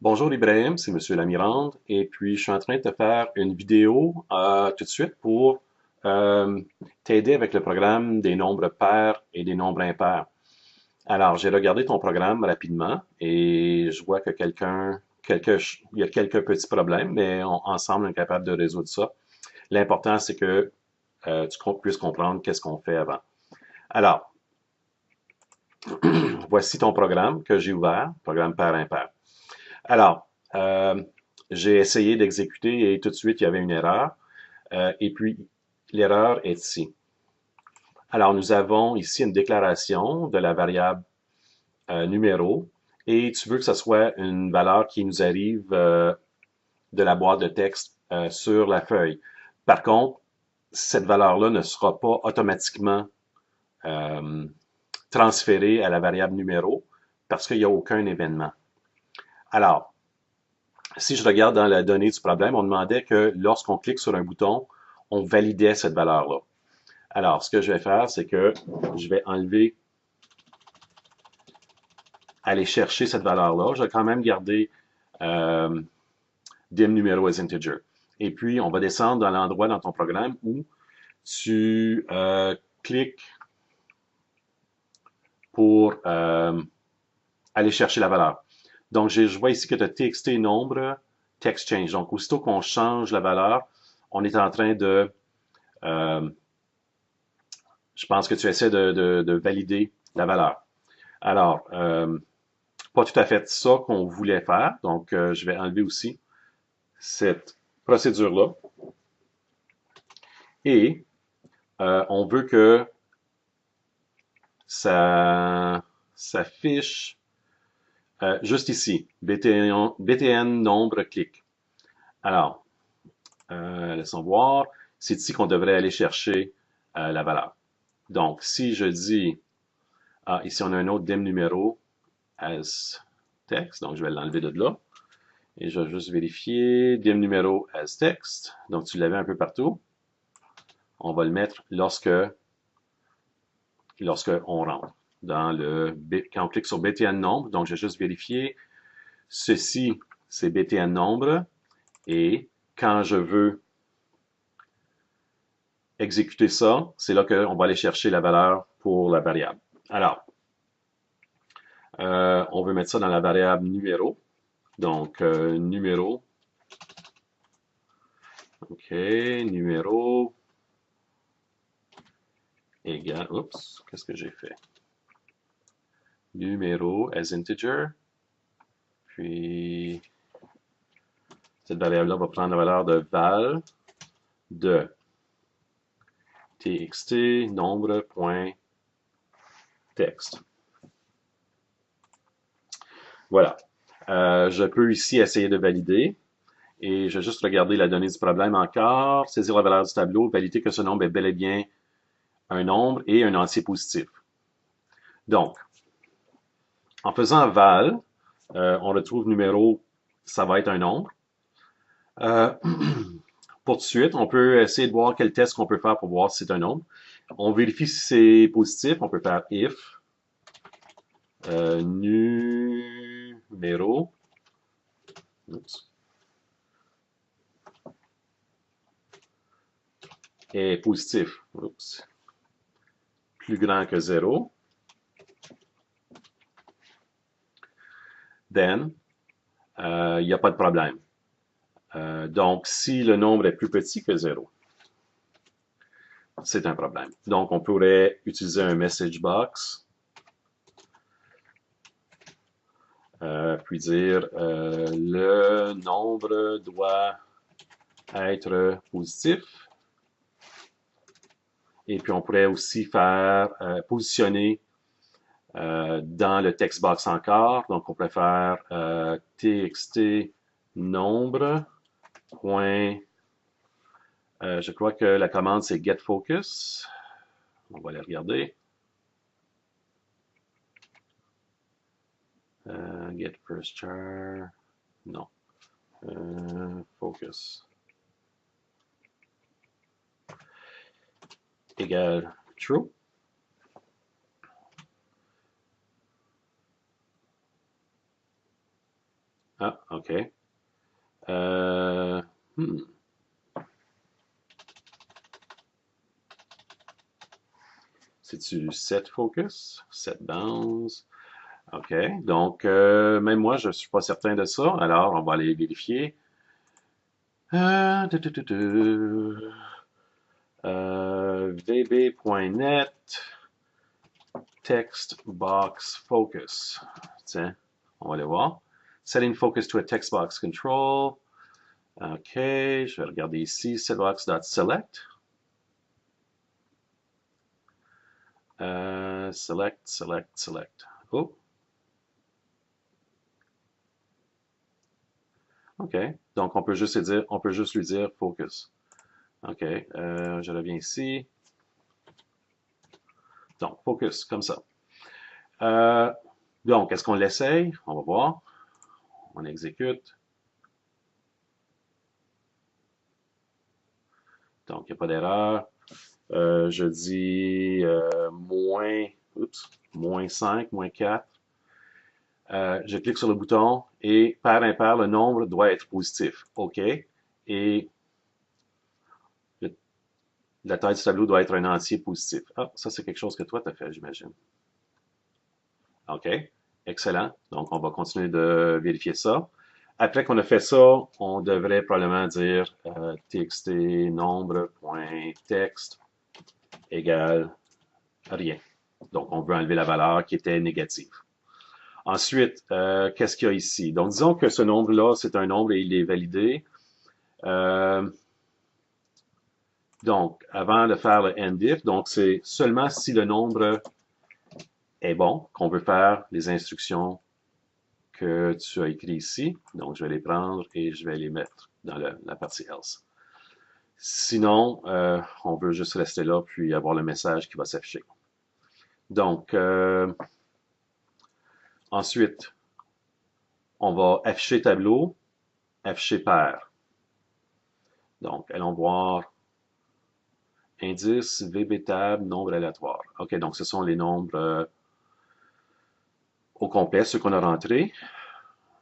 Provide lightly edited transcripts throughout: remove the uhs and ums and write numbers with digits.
Bonjour Ibrahim, c'est Monsieur Lamirande et puis je suis en train de te faire une vidéo tout de suite pour euh, t'aider avec le programme des nombres pairs et des nombres impairs. Alors, j'ai regardé ton programme rapidement et je vois que il y a quelques petits problèmes, mais ensemble, on est capable de résoudre ça. L'important, c'est que tu puisses comprendre qu'est-ce qu'on fait avant. Alors, voici ton programme que j'ai ouvert, programme pair-impair. Alors, j'ai essayé d'exécuter et tout de suite, il y avait une erreur. Et puis, l'erreur est ici. Alors, nous avons ici une déclaration de la variable numéro et tu veux que ce soit une valeur qui nous arrive de la boîte de texte sur la feuille. Par contre, cette valeur-là ne sera pas automatiquement euh, transférée à la variable numéro parce qu'il n'y a aucun événement. Alors, si je regarde dans la donnée du problème, on demandait que lorsqu'on clique sur un bouton, on validait cette valeur-là. Alors, ce que je vais faire, c'est que je vais enlever, aller chercher cette valeur-là. Je vais quand même garder euh, dim numéro as integer. Et puis, on va descendre dans l'endroit dans ton programme où tu cliques pour aller chercher la valeur. Donc, je vois ici que tu as txt nombre, text change. Donc, aussitôt qu'on change la valeur, on est en train de euh, je pense que tu essaies de valider la valeur. Alors, pas tout à fait ça qu'on voulait faire, donc je vais enlever aussi cette procédure-là. Et on veut que ça s'affiche juste ici, btn nombre clic. Alors, laissons voir, c'est ici qu'on devrait aller chercher la valeur. Donc, si je dis, ici on a un autre dim numéro, as text, donc je vais l'enlever de là. Et je vais juste vérifier dim numéro as text. Donc tu l'avais un peu partout. On va le mettre lorsque on rentre dans quand on clique sur btn nombre. Donc je vais juste vérifier ceci, c'est btn nombre. Et quand je veux exécuter ça, c'est là qu'on va aller chercher la valeur pour la variable. Alors, on veut mettre ça dans la variable numéro. Donc, numéro. OK, numéro égale. Oups, qu'est-ce que j'ai fait? Numéro as integer. Puis, cette variable-là va prendre la valeur de val de txt nombre.text. Voilà. Je peux ici essayer de valider. Et je vais juste regarder la donnée du problème encore, saisir la valeur du tableau, valider que ce nombre est bel et bien un nombre et un entier positif. Donc, en faisant val, on retrouve numéro, ça va être un nombre. Euh, pour tout de suite, on peut essayer de voir quel test qu'on peut faire pour voir si c'est un nombre. On vérifie si c'est positif, on peut faire if numéro oups, est positif, oups, plus grand que 0, then il n'y a pas de problème. Donc, si le nombre est plus petit que 0, c'est un problème. Donc, on pourrait utiliser un message box, puis dire le nombre doit être positif. Et puis, on pourrait aussi faire positionner dans le text box encore. Donc, on pourrait faire txt nombre. Point, je crois que la commande, c'est getFocus. On va aller regarder. Get first char. Non. Focus. Égale true. Ah, OK. Euh, hmm. C'est-tu set focus? Set bounds? OK. Donc, même moi, je ne suis pas certain de ça. Alors, on va aller vérifier. Tu, tu, tu, tu. VB.net text box focus. Tiens, on va aller voir. Setting focus to a text box control. OK, je vais regarder ici, setbox.select. Select. Oh, OK. Donc, on peut juste lui dire focus. OK, je reviens ici. Donc, focus, comme ça. Euh, donc, est-ce qu'on l'essaye? On va voir. On exécute. Donc, il n'y a pas d'erreur. Je dis moins 5, moins 4. Je clique sur le bouton et pair impair, le nombre doit être positif. OK. Et la taille du tableau doit être un entier positif. Ah, ça, c'est quelque chose que toi, tu as fait, j'imagine. OK. Excellent. Donc, on va continuer de vérifier ça. Après qu'on a fait ça, on devrait probablement dire txt nombre.text égale rien. Donc, on veut enlever la valeur qui était négative. Ensuite, qu'est-ce qu'il y a ici? Donc, disons que ce nombre-là, c'est un nombre et il est validé. Euh, donc, avant de faire le endif, donc c'est seulement si le nombre est bon qu'on veut faire les instructions que tu as écrites ici. Donc, je vais les prendre et je vais les mettre dans la partie else. Sinon, on veut juste rester là puis avoir le message qui va s'afficher. Donc, ensuite, on va afficher tableau, afficher paire. Donc, allons voir indice, VB-tab, nombre aléatoire. OK, donc ce sont les nombres au complet, ceux qu'on a rentrés.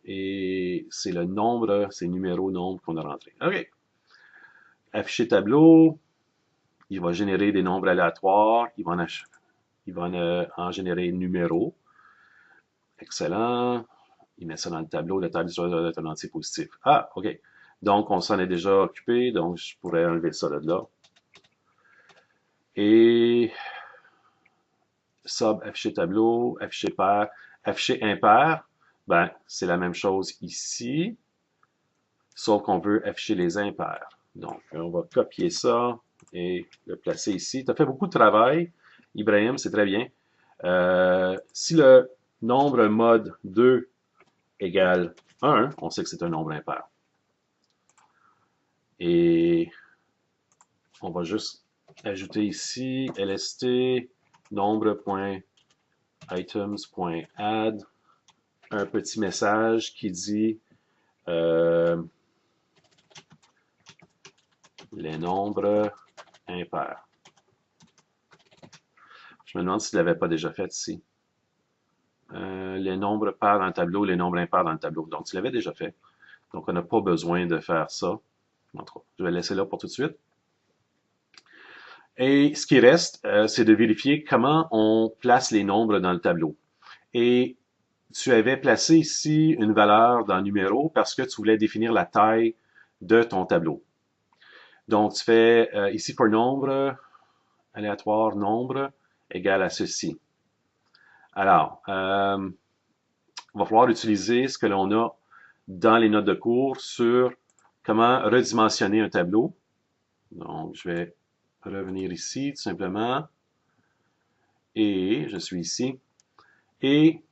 Et c'est le nombre, c'est numéro, nombre qu'on a rentré. OK. Afficher tableau, il va générer des nombres aléatoires, il va en générer numéro. Excellent. Il met ça dans le tableau, le tableau doit être un entier positif. Ah, OK. Donc, on s'en est déjà occupé, donc je pourrais enlever ça de là. Et sub, afficher tableau, afficher paire, afficher impair, ben, c'est la même chose ici, sauf qu'on veut afficher les impairs. Donc, on va copier ça et le placer ici. Tu as fait beaucoup de travail, Ibrahim, c'est très bien. Si le nombre mode 2 égale 1, on sait que c'est un nombre impair. Et on va juste ajouter ici lst nombre.items.add un petit message qui dit les nombres impairs. Je me demande s'il ne l'avait pas déjà fait ici. Les nombres pairs dans le tableau, les nombres impairs dans le tableau. Donc, tu l'avais déjà fait. Donc, on n'a pas besoin de faire ça. En tout cas, je vais le laisser là pour tout de suite. Et ce qui reste, c'est de vérifier comment on place les nombres dans le tableau. Et tu avais placé ici une valeur dans numéro parce que tu voulais définir la taille de ton tableau. Donc, tu fais ici pour nombre, aléatoire nombre, égale à ceci. Alors, il va falloir utiliser ce que l'on a dans les notes de cours sur comment redimensionner un tableau. Donc, je vais revenir ici, tout simplement. Et je suis ici. Et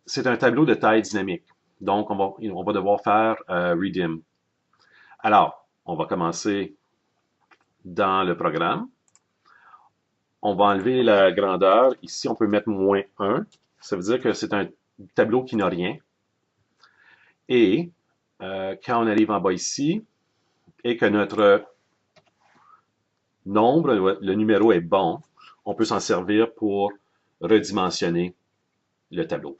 c'est un tableau de taille dynamique. Donc, on va devoir faire redim. Alors, on va commencer dans le programme. On va enlever la grandeur. Ici, on peut mettre moins 1. Ça veut dire que c'est un tableau qui n'a rien. Et quand on arrive en bas ici, et que notre nombre, le numéro est bon, on peut s'en servir pour redimensionner le tableau.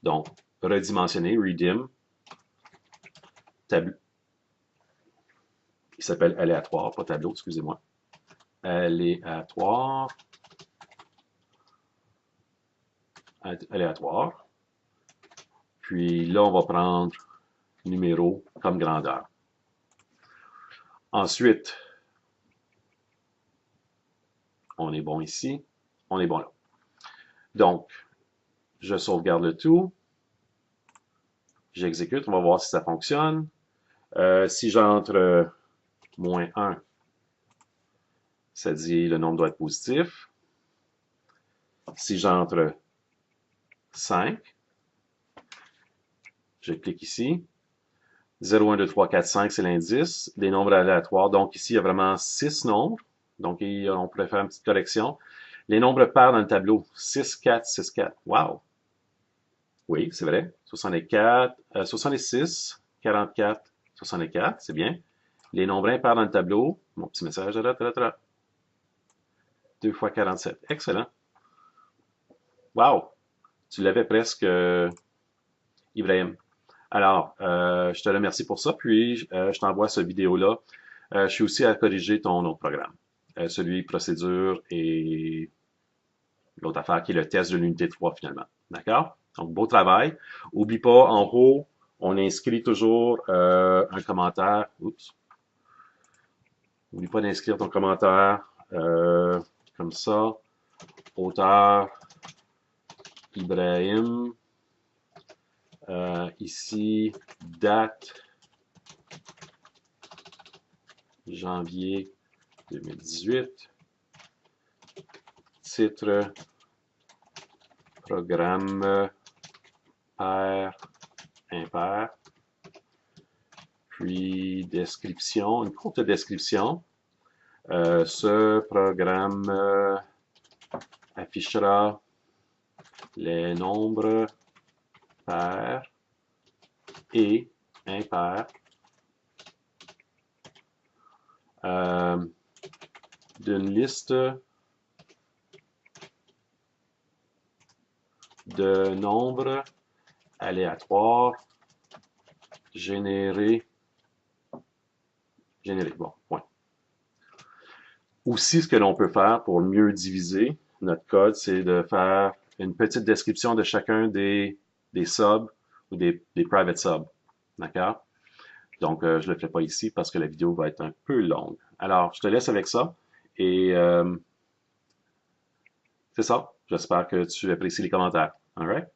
Donc, redimensionner, redim, tableau. Il s'appelle aléatoire, pas tableau, excusez-moi. Aléatoire. Aléatoire. Puis là, on va prendre numéro comme grandeur. Ensuite, on est bon ici, on est bon là. Donc, je sauvegarde le tout. J'exécute, on va voir si ça fonctionne. Si j'entre -1, ça dit le nombre doit être positif. Si j'entre 5, je clique ici. 0, 1, 2, 3, 4, 5, c'est l'indice. Des nombres aléatoires. Donc ici, il y a vraiment 6 nombres. Donc on pourrait faire une petite correction. Les nombres pairs dans le tableau. 6, 4, 6, 4. Wow! Oui, c'est vrai. 64, 66, 44, 64, c'est bien. Les nombres impairs dans le tableau. Mon petit message. 2 fois 47. Excellent. Wow! Tu l'avais presque, Ibrahim. Alors, je te remercie pour ça, puis je t'envoie cette vidéo-là. Je suis aussi à corriger ton autre programme, celui procédure et l'autre affaire qui est le test de l'unité 3 finalement. D'accord? Donc, beau travail. Oublie pas, en haut, on inscrit toujours un commentaire. Oups. N'oublie pas d'inscrire ton commentaire comme ça. Auteur Ibrahim. Ici, date janvier 2018. Titre, programme pair, impair. Puis description, une courte description. Ce programme affichera les nombres pairs et impairs d'une liste de nombres aléatoires générés. Bon, point. Aussi, ce que l'on peut faire pour mieux diviser notre code, c'est de faire une petite description de chacun des subs ou des private subs. D'accord? Donc, je ne le fais pas ici parce que la vidéo va être un peu longue. Alors, je te laisse avec ça et c'est ça. J'espère que tu apprécies les commentaires. All right?